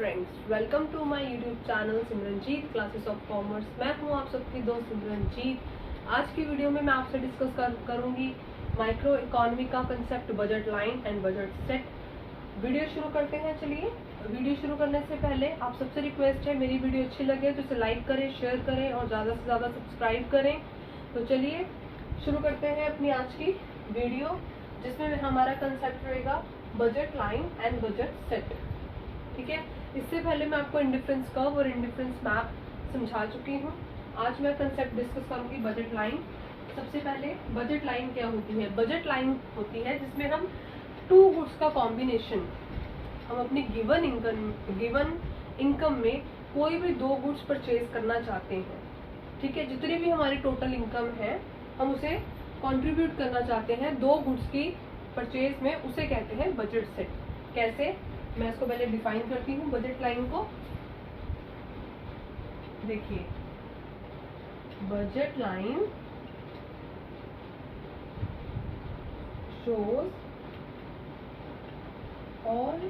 Friends, welcome to my YouTube channel Simranjeet classes of commerce. मैं हूं आप सबकी दोस्त सिमरनजीत। आज की वीडियो में मैं आपसे डिस्कस करूंगी माइक्रो इकोनॉमी का concept, budget line and budget set. Video शुरू करते हैं। चलिए, वीडियो शुरू करने से पहले आप सबसे रिक्वेस्ट है, मेरी वीडियो अच्छी लगे तो इसे लाइक करें, शेयर करें और ज़्यादा से ज़्यादा सब्सक्राइब करें। तो चलिए शुरू करते हैं अपनी आज की वीडियो, जिसमें हमारा कंसेप्ट रहेगा budget line and budget set. ठीक है, इससे पहले मैं आपको इंडिफरेंस कर्व और इंडिफरेंस मैप समझा चुकी हूँ। आज मैं कंसेप्ट डिस्कस करूंगी बजट लाइन। सबसे पहले बजट लाइन क्या होती है? बजट लाइन होती है जिसमें हम टू गुड्स का कॉम्बिनेशन, हम अपनी गिवन इनकम में कोई भी दो गुड्स परचेज करना चाहते हैं। ठीक है, जितनी भी हमारी टोटल इनकम है हम उसे कंट्रीब्यूट करना चाहते हैं दो गुड्स की परचेज में, उसे कहते हैं बजट सेट। कैसे? मैं इसको पहले डिफाइन करती हूँ बजट लाइन को। देखिए, budget line shows all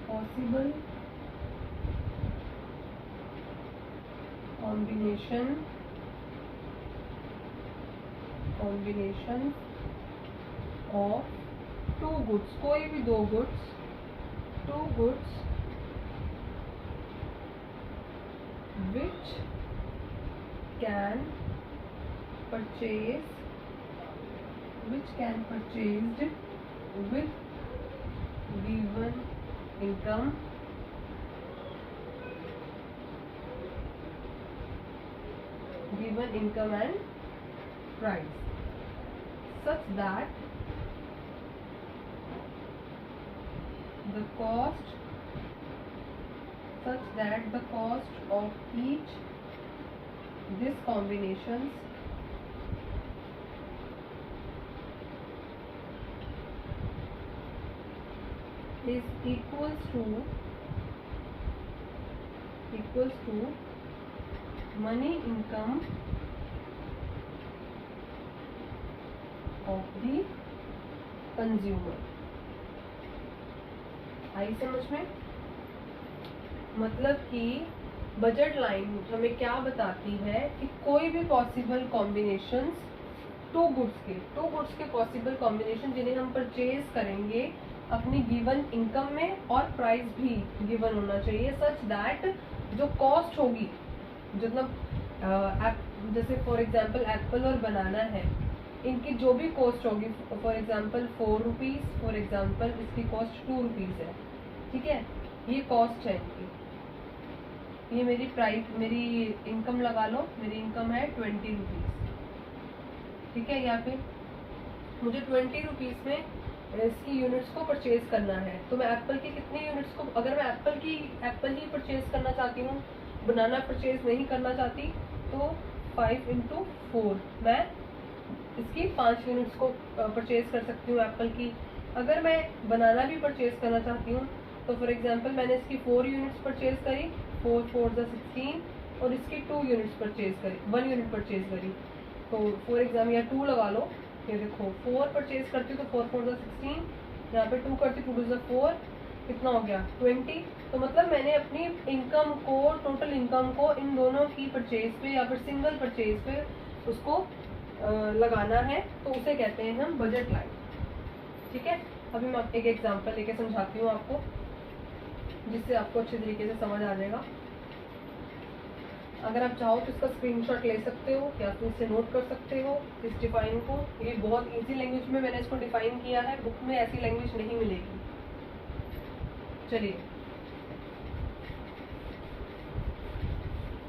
possible combinations of two goods, कोई भी दो goods, two goods which can purchased with given income and price, such that the cost of each these combinations is equals to money income of the consumer। आई समझ में? मतलब कि budget line हमें क्या बताती है कि कोई भी पॉसिबल कॉम्बिनेशंस टू गुड्स के पॉसिबल कॉम्बिनेशन जिन्हें हम परचेज करेंगे अपनी गिवन इनकम में, और प्राइस भी गिवन होना चाहिए, सच दैट जो कॉस्ट होगी, मतलब जैसे फॉर एग्जांपल एप्पल और बनाना है, इनकी जो भी कॉस्ट होगी, for example 4 rupees, for example इसकी कॉस्ट 2 रुपीज़ है। ठीक है, ये कॉस्ट है इनकी। ये मेरी इनकम लगा लो, मेरी इनकम है 20 रुपीज़। ठीक है, या फिर मुझे 20 रुपीज़ में इसकी यूनिट्स को परचेज करना है, तो मैं एप्पल की कितनी यूनिट्स को, अगर मैं एप्पल ही परचेज करना चाहती हूँ, बनाना परचेज नहीं करना चाहती, तो 5 × 4 मैं इसकी 5 यूनिट्स को परचेज कर सकती हूँ एप्पल की। अगर मैं बनाना भी परचेज करना चाहती हूँ, तो फॉर एग्जांपल मैंने इसकी 4 यूनिट्स परचेज करी, 4 4 16, और इसकी 2 यूनिट्स परचेज करी, 1 यूनिट परचेज करी, तो फॉर एग्जाम्पल या 2 लगा लो। ये देखो, 4 परचेज करती हूँ तो 4 4 16, यहाँ पे 2 करती, 2 2 4, कितना हो गया 20। तो मतलब मैंने अपनी इनकम को, टोटल इनकम को इन दोनों की परचेज पे या फिर सिंगल परचेज पे उसको लगाना है, तो उसे कहते हैं हम बजट लाइन। ठीक है, अभी मैं एक एग्जांपल लेके समझाती हूँ आपको, जिससे आपको अच्छे तरीके से समझ आ जाएगा। अगर आप चाहो तो इसका स्क्रीनशॉट ले सकते हो या फिर इसे नोट कर सकते हो इस डिफाइन को। ये बहुत इजी लैंग्वेज में मैंने इसको डिफाइन किया है, बुक में ऐसी लैंग्वेज नहीं मिलेगी। चलिए,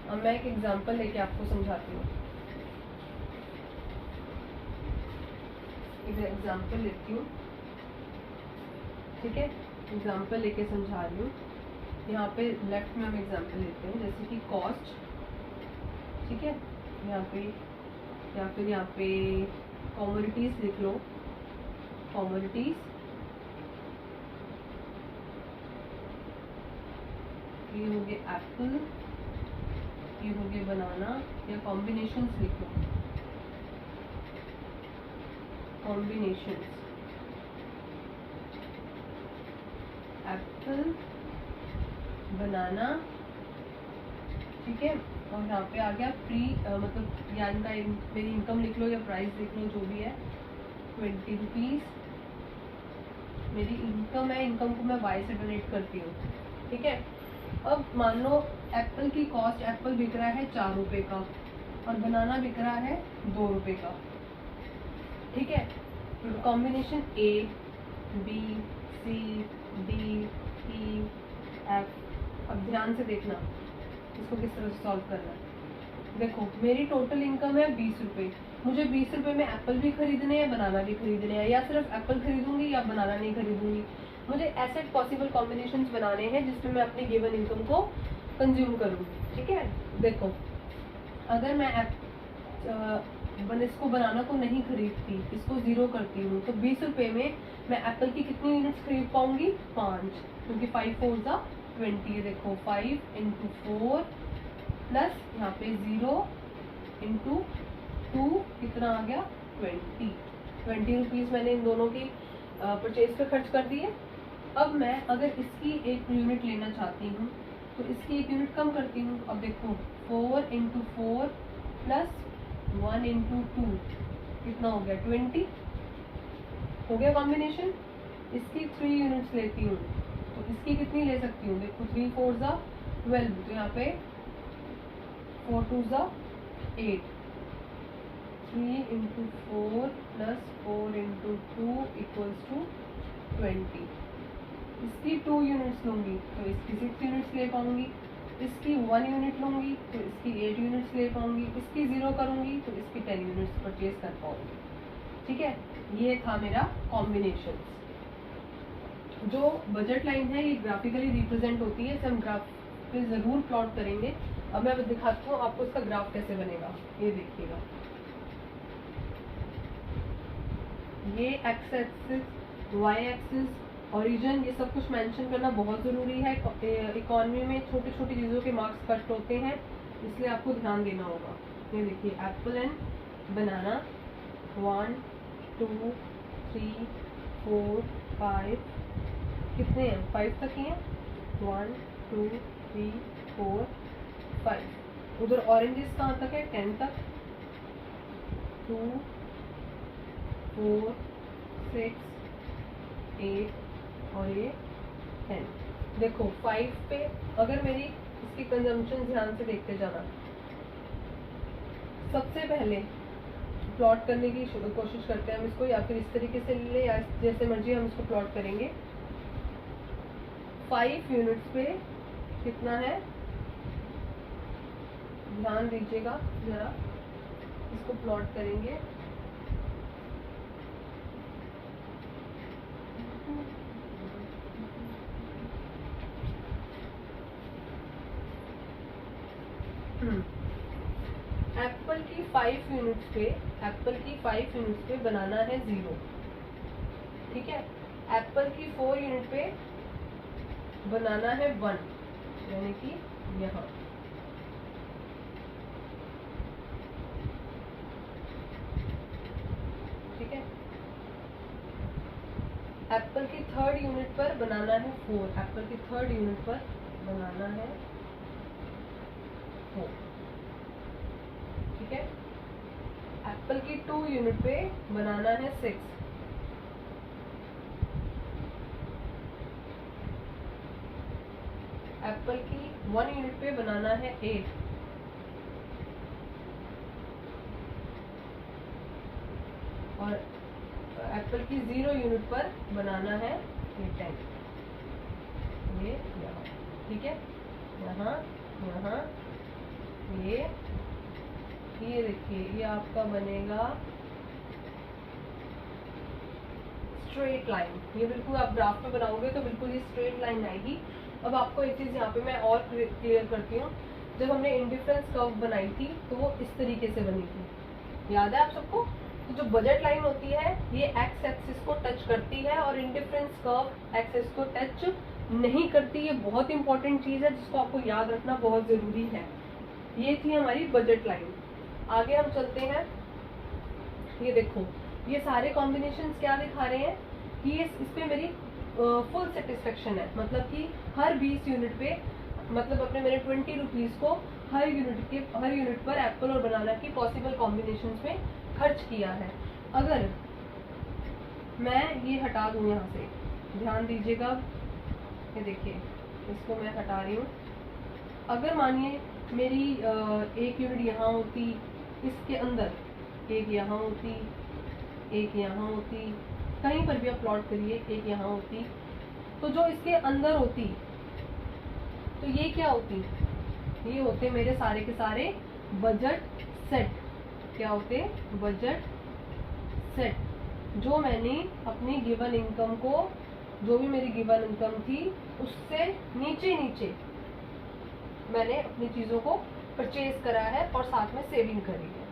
अब मैं एक एग्जांपल लेके आपको समझाती हूँ। एक एग्जांपल लेती हूँ। ठीक है, एग्जांपल लेके समझा रही हूँ। यहाँ पे लेफ्ट में हम एग्जांपल लेते हैं, जैसे कि कॉस्ट। ठीक है, यहाँ पे या फिर यहाँ पे कमोडिटीज लिख लो, कमोडिटीज। ये हो गए एप्पल, ये हो गए बनाना, या कॉम्बिनेशंस लिख लो, कॉम्बिनेशंस एप्पल बनाना, ठीक है। और यहाँ पे आ गया प्री मतलब या इनका मेरी इनकम लिख लो या प्राइस लिख लो, जो भी है 20 रुपीज़ मेरी इनकम है। इनकम को मैं वाई से डोनेट करती हूँ, ठीक है। अब मान लो एप्पल की कॉस्ट, एप्पल बिक रहा है 4 रुपये का और बनाना बिक रहा है 2 रुपये का, ठीक है। Combination A B C D E F. अब ध्यान से देखना इसको किस तरह से सॉल्व करना है। देखो मेरी टोटल इनकम है 20 रुपये, मुझे 20 रुपये में एप्पल भी खरीदने हैं, बनाना भी खरीदने हैं, या सिर्फ एप्पल खरीदूंगी या बनाना नहीं खरीदूंगी। मुझे ऐसे पॉसिबल कॉम्बिनेशंस बनाने हैं जिसमें मैं अपनी गिवन इनकम को कंज्यूम करूँगी, ठीक है। देखो अगर मैं इसको बनाना को नहीं खरीदती, इसको 0 करती हूँ, तो 20 रुपये में मैं एप्पल की कितनी यूनिट्स खरीद पाऊंगी? 5, क्योंकि 5 4 ज़ा 20। देखो 5 इंटू 4 प्लस यहाँ पे 0 इंटू 2 कितना आ गया? 20 रुपीज़ मैंने इन दोनों की परचेज पे खर्च कर दिए। अब मैं अगर इसकी एक यूनिट लेना चाहती हूँ तो इसकी एक यूनिट कम करती हूँ। अब देखो 4 इंटू 4 प्लस 1 इंटू 2 कितना हो गया? 20 हो गया कॉम्बिनेशन। इसकी 3 यूनिट्स लेती हूँ तो इसकी कितनी ले सकती हूँ? देखो 3 4 ज़ा 12, तो यहाँ पे 4 2 ज़ा 8, 3 into 4 plus 4 into 2 equals to 20। इसकी 2 यूनिट्स लूँगी तो इसकी 6 यूनिट्स ले पाऊँगी, इसकी 1 यूनिट लूँगी तो इसकी 8 यूनिट्स ले पाऊँगी, इसकी 0 करूँगी तो इसकी 10 यूनिट्स परचेज कर पाऊँगी, ठीक है। ये था मेरा कॉम्बिनेशन। जो बजट लाइन है ये ग्राफिकली रिप्रेजेंट होती है, इसे हम ग्राफ पे ज़रूर प्लॉट करेंगे। अब मैं दिखाती हूँ आपको इसका ग्राफ कैसे बनेगा। ये देखिएगा, ये X axis, Y axis, origin, ये सब कुछ मेंशन करना बहुत ज़रूरी है। इकोनॉमी में छोटी छोटी चीज़ों के मार्क्स कट होते हैं, इसलिए आपको ध्यान देना होगा। ये देखिए एप्पल एंड बनाना 1 2 3 4 5, कितने हैं? 5 तक ही हैं। 1 2 3 4 5। उधर ऑरेंजेस कहाँ तक है? 10 तक। 2 4 6 8 और ये 10। देखो 5 पे अगर मेरी इसकी कंजम्पशन ध्यान से देखते जाना, सबसे पहले प्लॉट करने की कोशिश करते हैं हम इसको, या फिर इस तरीके से ले या जैसे मर्जी हम इसको प्लॉट करेंगे। 5 यूनिट्स पे कितना है? ध्यान दीजिएगा जरा, इसको प्लॉट करेंगे। एप्पल की 5 यूनिट्स पे, एप्पल की 5 यूनिट्स पे बनाना है 0, ठीक है। एप्पल की 4 यूनिट पे बनाना है 1, यानी कि यहाँ, ठीक है। एप्पल की 3rd यूनिट पर बनाना है 4, एप्पल की 3rd यूनिट पर बनाना है 4, ठीक है। एप्पल की 2 यूनिट पे बनाना है 6, एप्पल की 1 यूनिट पे बनाना है 8, और एप्पल की 0 यूनिट पर बनाना है 10। ये यहाँ, ठीक है, यहाँ यहाँ ये देखिए ये आपका बनेगा स्ट्रेट लाइन। ये बिल्कुल आप ग्राफ पे बनाओगे तो बिल्कुल ये स्ट्रेट लाइन आएगी। अब आपको एक चीज़ यहाँ पे मैं और क्लियर करती हूँ। जब हमने इंडिफरेंस कर्व बनाई थी तो वो इस तरीके से बनी थी, याद है आप सबको? तो जो बजट लाइन होती है ये एक्स एक्सिस को टच करती है और इंडिफरेंस कर्व एक्सिस को टच नहीं करती। ये बहुत इंपॉर्टेंट चीज़ है जिसको आपको याद रखना बहुत ज़रूरी है। ये थी हमारी बजट लाइन। आगे हम चलते हैं। ये देखो ये सारे कॉम्बिनेशंस क्या दिखा रहे हैं कि इस पे मेरी फुल सेटिस्फेक्शन है, मतलब कि हर 20 यूनिट पे मतलब अपने मैंने 20 रुपीज़ को हर यूनिट पर एप्पल और बनाना की पॉसिबल कॉम्बिनेशंस में खर्च किया है। अगर मैं ये हटा दूँ यहाँ से, ध्यान दीजिएगा, ये देखिए इसको मैं हटा रही हूँ। अगर मानिए मेरी एक यूनिट यहाँ होती, इसके अंदर एक यहाँ होती, एक यहाँ होती, कहीं पर भी आप प्लॉट करिए, एक यहाँ होती, तो जो इसके अंदर होती तो ये क्या होती, ये होते मेरे सारे के सारे बजट सेट। क्या होते? Budget set. जो मैंने अपनी गिवन इनकम को, जो भी मेरी गिवन इनकम थी उससे नीचे नीचे मैंने अपनी चीज़ों को परचेज करा है और साथ में सेविंग करी है।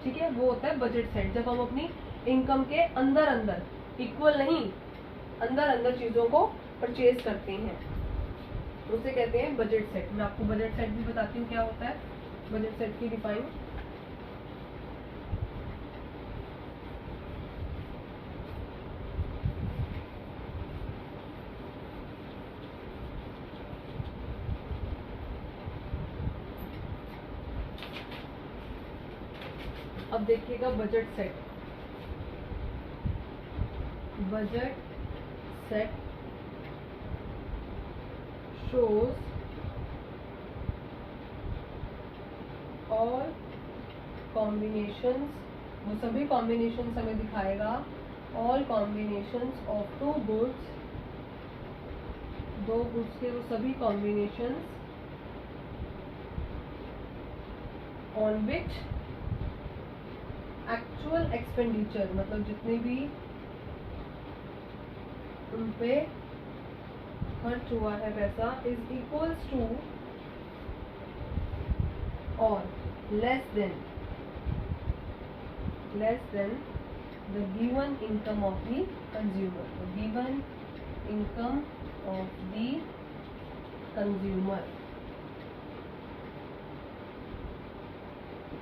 ठीक है, वो होता है बजट सेट। जब हम अपनी इनकम के अंदर अंदर, इक्वल नहीं, अंदर अंदर चीज़ों को परचेज करते हैं, उसे कहते हैं बजट सेट। मैं आपको बजट सेट भी बताती हूँ क्या होता है बजट सेट की डिफाइन। अब देखिएगा budget set. Budget set shows all combinations, वो सभी कॉम्बिनेशंस हमें दिखाएगा, all combinations of two goods, दो गुड्स के वो सभी combinations on which actual expenditure, मतलब जितने भी उन पे खर्च हुआ है पैसा, इज इक्वल्स टू और less than the given income of the consumer, given income of the consumer.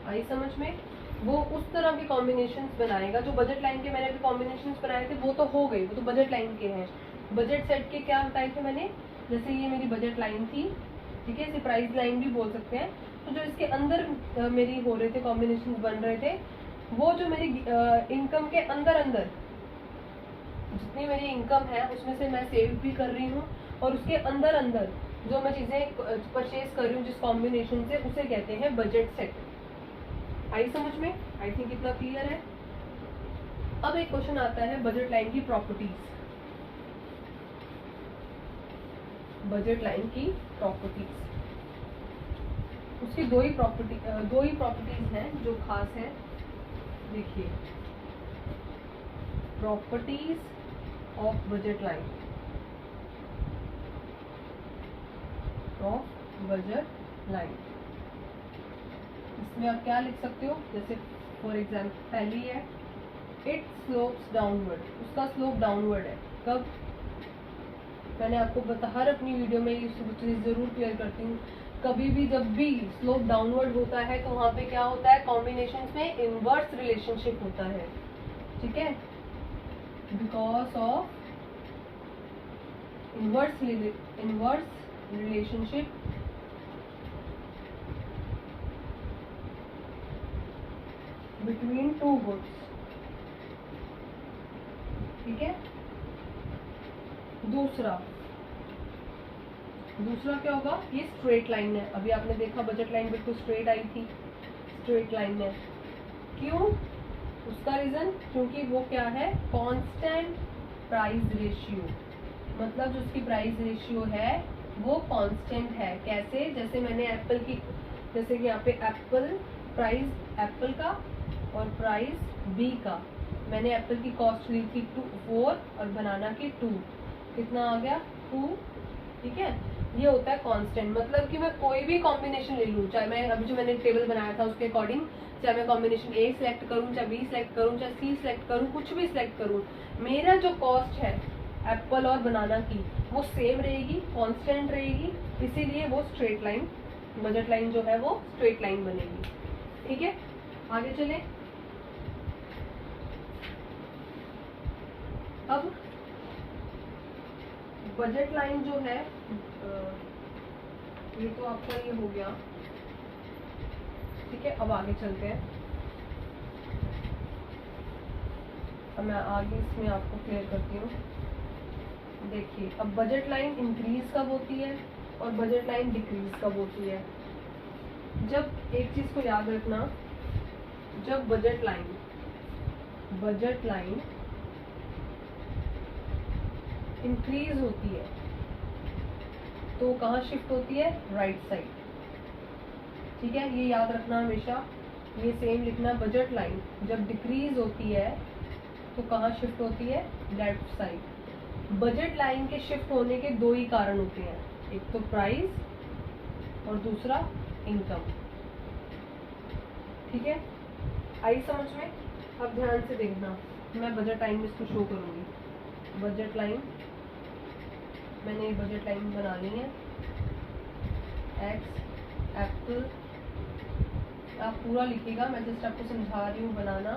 आई समझ में? वो उस तरह के कॉम्बिनेशंस बनाएगा जो बजट लाइन के मैंने अभी कॉम्बिनेशंस बनाए थे, वो तो हो गए, वो तो बजट लाइन के हैं। बजट सेट के क्या बताए थे मैंने? जैसे ये मेरी बजट लाइन थी, ठीक है, इसे प्राइस लाइन भी बोल सकते हैं। तो जो इसके अंदर मेरी हो रहे थे, कॉम्बिनेशंस बन रहे थे, वो जो मेरी इनकम के अंदर अंदर जितनी मेरी इनकम है उसमें से मैं सेव भी कर रही हूँ, और उसके अंदर अंदर जो मैं चीज़ें परचेज कर रही हूँ जिस कॉम्बिनेशन से, उसे कहते हैं बजट सेट। आई समझ में? आई थिंक इतना क्लियर है। अब एक क्वेश्चन आता है बजट लाइन की प्रॉपर्टीज। बजट लाइन की प्रॉपर्टीज, उसकी दो ही प्रॉपर्टीज हैं जो खास है। देखिए, properties of budget line, of budget line. इसमें आप क्या लिख सकते हो? जैसे फॉर एग्जाम्पल पहली है, इट स्लोप्स डाउनवर्ड, उसका स्लोप डाउनवर्ड है। कब? मैंने आपको हर अपनी वीडियो में ये चीज़ जरूर क्लियर करती हूँ, कभी भी जब भी स्लोप डाउनवर्ड होता है तो वहाँ पे क्या होता है, कॉम्बिनेशंस में इनवर्स रिलेशनशिप होता है। ठीक है, because of inverse relationship between two goods. ठीक है, दूसरा क्या होगा? ये स्ट्रेट लाइन है। अभी आपने देखा बजट लाइन बिल्कुल स्ट्रेट आई थी, स्ट्रेट लाइन है। क्यों? उसका रीजन, क्योंकि वो क्या है, कांस्टेंट प्राइस रेशियो, मतलब जो उसकी प्राइस रेशियो है वो कांस्टेंट है। कैसे? जैसे मैंने एप्पल की, जैसे कि यहाँ पे एप्पल प्राइस, एप्पल का और प्राइस बी का, मैंने एप्पल की कॉस्ट ली थी 4 और बनाना की 2, कितना आ गया? 2। ठीक है, ये होता है कांस्टेंट। मतलब कि मैं कोई भी कॉम्बिनेशन ले लूँ, चाहे मैं अभी जो मैंने टेबल बनाया था उसके अकॉर्डिंग, चाहे मैं कॉम्बिनेशन ए सिलेक्ट करूँ, चाहे बी सिलेक्ट करूँ, चाहे सी सिलेक्ट करूँ, कुछ भी सिलेक्ट करूँ, मेरा जो कॉस्ट है एप्पल और बनाना की वो सेम रहेगी, कांस्टेंट रहेगी। इसीलिए वो स्ट्रेट लाइन, बजट लाइन जो है वो स्ट्रेट लाइन बनेगी। ठीक है, आगे चले। अब बजट लाइन जो है, ये तो आपका ये हो गया, ठीक है। अब आगे चलते हैं। अब मैं आगे इसमें आपको क्लियर करती हूँ। देखिए, अब बजट लाइन इंक्रीज कब होती है और बजट लाइन डिक्रीज कब होती है। जब एक चीज को याद रखना, जब बजट लाइन इंक्रीज होती है तो कहाँ शिफ्ट होती है, राइट साइड, ठीक है। ये याद रखना हमेशा, ये सेम लिखना। बजट लाइन जब डिक्रीज होती है तो कहाँ शिफ्ट होती है, लेफ्ट साइड। बजट लाइन के शिफ्ट होने के दो ही कारण होते हैं, एक तो प्राइस और दूसरा इनकम, ठीक है। आई समझ में। अब ध्यान से देखना, मैं बजट लाइन में इसको शो करूंगी। बजट लाइन, मैंने बजट लाइन बना ली है। एक्स एप्पल, आप पूरा लिखिएगा, मैं जस्ट आपको समझा रही हूँ। बनाना,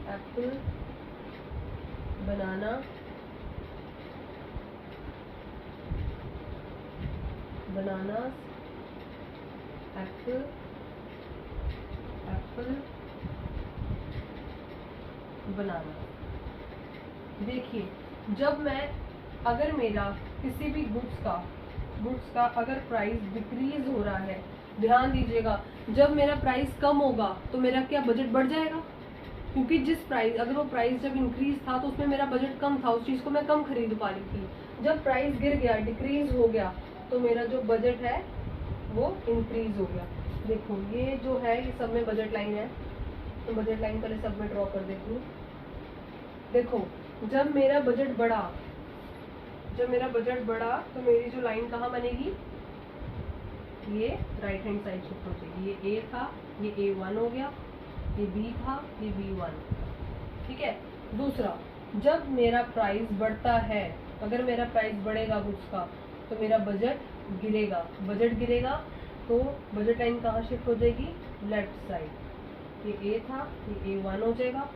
एप्पल, बनाना, बनानास, एप्पल, एप्पल, बनाना। देखिए, जब मैं, अगर मेरा किसी भी गुड्स का अगर प्राइस डिक्रीज हो रहा है, ध्यान दीजिएगा, जब मेरा प्राइस कम होगा तो मेरा क्या बजट बढ़ जाएगा, क्योंकि जिस प्राइस, अगर वो प्राइस जब इंक्रीज था तो उसमें मेरा बजट कम था, उस चीज को मैं कम खरीद पा रही थी। जब प्राइस गिर गया, डिक्रीज हो गया, तो मेरा जो बजट है वो इंक्रीज हो गया। देखो, ये जो है ये सब में बजट लाइन है, तो बजट लाइन पहले सब में ड्रॉ कर देती हूँ। देखो, जब मेरा बजट बढ़ा तो मेरी जो लाइन कहाँ बनेगी, ये राइट हैंड साइड शिफ्ट हो जाएगी। ये ए था, ये A1 हो गया, ये बी था, ये B1, ठीक है। दूसरा, जब मेरा प्राइस बढ़ता है, अगर मेरा प्राइस बढ़ेगा गुड्स का, तो मेरा बजट गिरेगा, तो बजट लाइन कहाँ शिफ्ट हो जाएगी, लेफ्ट साइड। ये ए था, ये A1 हो जाएगा,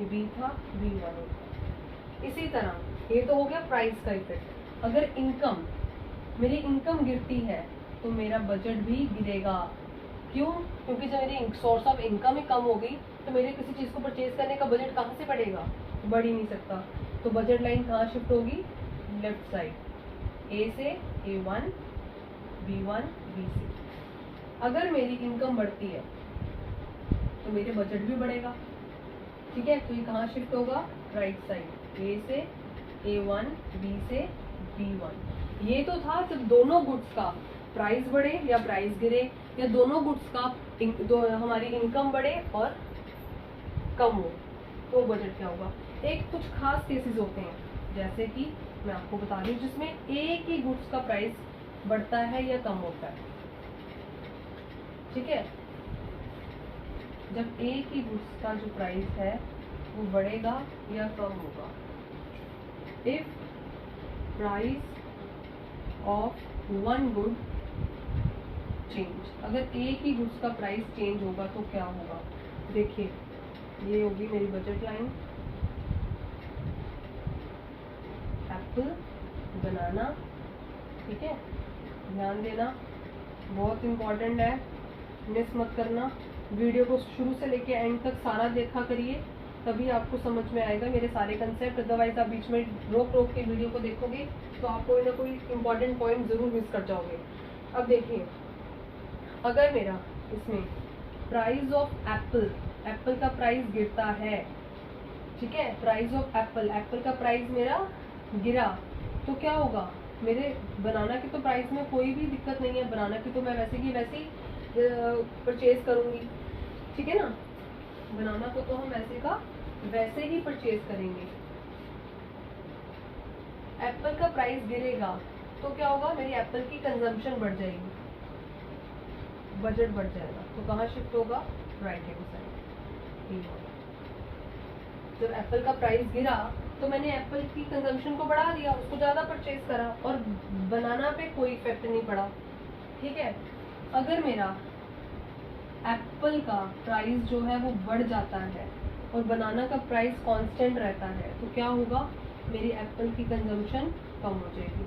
ये बी था, B1 हो जाएगा। इसी तरह ये तो हो गया प्राइस का इफेक्ट। अगर इनकम, मेरी इनकम गिरती है तो मेरा बजट भी गिरेगा। क्यों? क्योंकि जब मेरी सोर्स ऑफ इनकम ही कम हो गई तो मेरे किसी चीज को परचेज करने का बजट कहाँ से बढ़ेगा, बढ़ ही नहीं सकता। तो बजट लाइन कहाँ शिफ्ट होगी, लेफ्ट साइड, ए से A1, B1, B से। अगर मेरी इनकम बढ़ती है तो मेरे बजट भी बढ़ेगा, ठीक है। तो ये कहाँ शिफ्ट होगा, राइट साइड, ए से A1, B से B1। ये तो था जब दोनों गुड्स का प्राइस बढ़े या प्राइस गिरे, या दोनों गुड्स का हमारी इनकम बढ़े और कम हो, तो बजट क्या होगा। एक कुछ खास केसेस होते हैं, जैसे कि मैं आपको बता रही हूँ, जिसमें एक ही गुड्स का प्राइस बढ़ता है या कम होता है, ठीक है। जब एक ही गुड्स का जो प्राइस है वो बढ़ेगा या कम होगा। If price of one good change, अगर एक ही गुड्स का प्राइस चेंज होगा तो क्या होगा। देखिए, ये होगी मेरी बजट लाइन, एप्पल, बनाना, ठीक है। ध्यान देना, बहुत इम्पोर्टेंट है, मिस मत करना। वीडियो को शुरू से लेके एंड तक सारा देखा करिए, तभी आपको समझ में आएगा मेरे सारे कंसेप्ट। अदरवाइज आप बीच में रोक के वीडियो को देखोगे तो आप कोई ना कोई इम्पोर्टेंट पॉइंट जरूर मिस कर जाओगे। अब देखिए, अगर मेरा इसमें प्राइस ऑफ एप्पल का प्राइस गिरता है, ठीक है, प्राइस ऑफ एप्पल का प्राइस मेरा गिरा, तो क्या होगा, मेरे बनाना की तो प्राइस में कोई भी दिक्कत नहीं है, बनाना की तो मैं वैसे की वैसे ही परचेज करूंगी, ठीक है ना। बनाना को तो हम वैसे का वैसे ही परचेज करेंगे। एप्पल का प्राइस गिरेगा तो क्या होगा, मेरी एप्पल की कंजम्पशन बढ़ जाएगी, बजट बढ़ जाएगा, तो कहाँ शिफ्ट होगा, राइट हैंड साइड। जब एप्पल का प्राइस गिरा तो मैंने एप्पल की कंजम्पशन को बढ़ा दिया, उसको ज्यादा परचेज करा, और बनाना पे कोई इफेक्ट नहीं पड़ा, ठीक है। अगर मेरा एप्पल का प्राइस जो है वो बढ़ जाता है और बनाना का प्राइस कांस्टेंट रहता है, तो क्या होगा, मेरी एप्पल की कंजम्पशन कम हो जाएगी,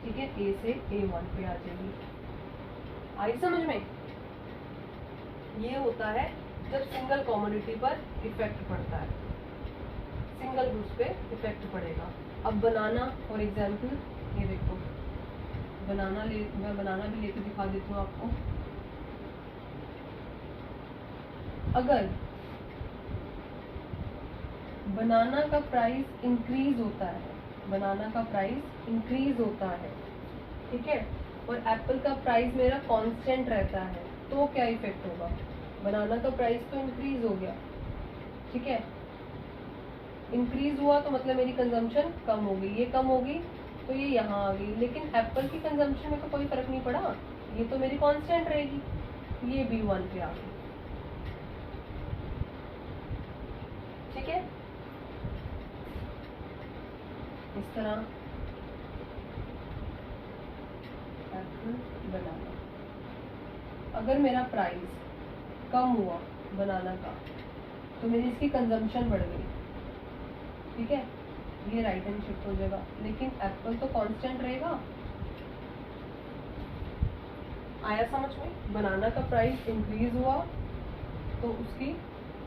ठीक है, ए से A1 पे आ जाएगी। आई समझ में? ये होता है जब सिंगल कमोडिटी पर इफेक्ट पड़ता है, सिंगल गुड्स पे इफेक्ट पड़ेगा। अब बनाना फॉर एग्जाम्पल, ये देखो बनाना मैं बनाना भी लेके दिखा देती हूँ आपको। अगर बनाना का प्राइस इंक्रीज होता है, बनाना का प्राइस इंक्रीज होता है, ठीक है, और एप्पल का प्राइस मेरा कांस्टेंट रहता है, तो क्या इफेक्ट होगा? बनाना का प्राइस तो इंक्रीज हो गया, ठीक है, इंक्रीज हुआ तो मतलब मेरी कंजम्पशन कम हो गई, ये कम होगी तो ये यहाँ आ गई, लेकिन एप्पल की कंजम्पशन में तो कोई फर्क नहीं पड़ा, ये तो मेरी कांस्टेंट रहेगी, ये B1 पे आ गई, ठीक है। इस तरह एप्पल बनाना, अगर मेरा प्राइस कम हुआ बनाना का तो मेरी इसकी कंजम्पशन बढ़ गई, ठीक है, ये राइट हैंड शिफ्ट हो जाएगा, लेकिन एप्पल तो कांस्टेंट रहेगा। आया समझ में? बनाना का प्राइस इंक्रीज हुआ तो उसकी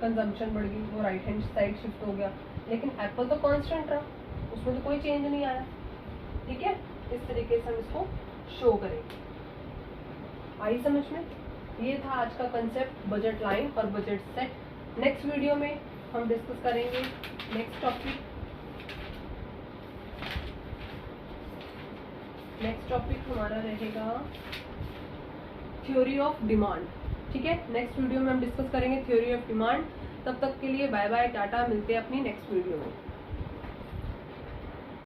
कंजम्पशन बढ़ गई, वो राइट हैंड साइड शिफ्ट हो गया, लेकिन एप्पल तो कांस्टेंट रहा, उसमें तो कोई चेंज नहीं आया, ठीक है। इस तरीके से हम इसको शो करेंगे। आई समझ में? ये था आज का कंसेप्ट बजट लाइन और बजट सेट। नेक्स्ट वीडियो में हम डिस्कस करेंगे नेक्स्ट टॉपिक। नेक्स्ट टॉपिक हमारा रहेगा थ्योरी ऑफ डिमांड, ठीक है। नेक्स्ट वीडियो में हम डिस्कस करेंगे थ्योरी ऑफ डिमांड। तब तक के लिए बाय बाय, टाटा, मिलते हैं अपनी नेक्स्ट वीडियो में।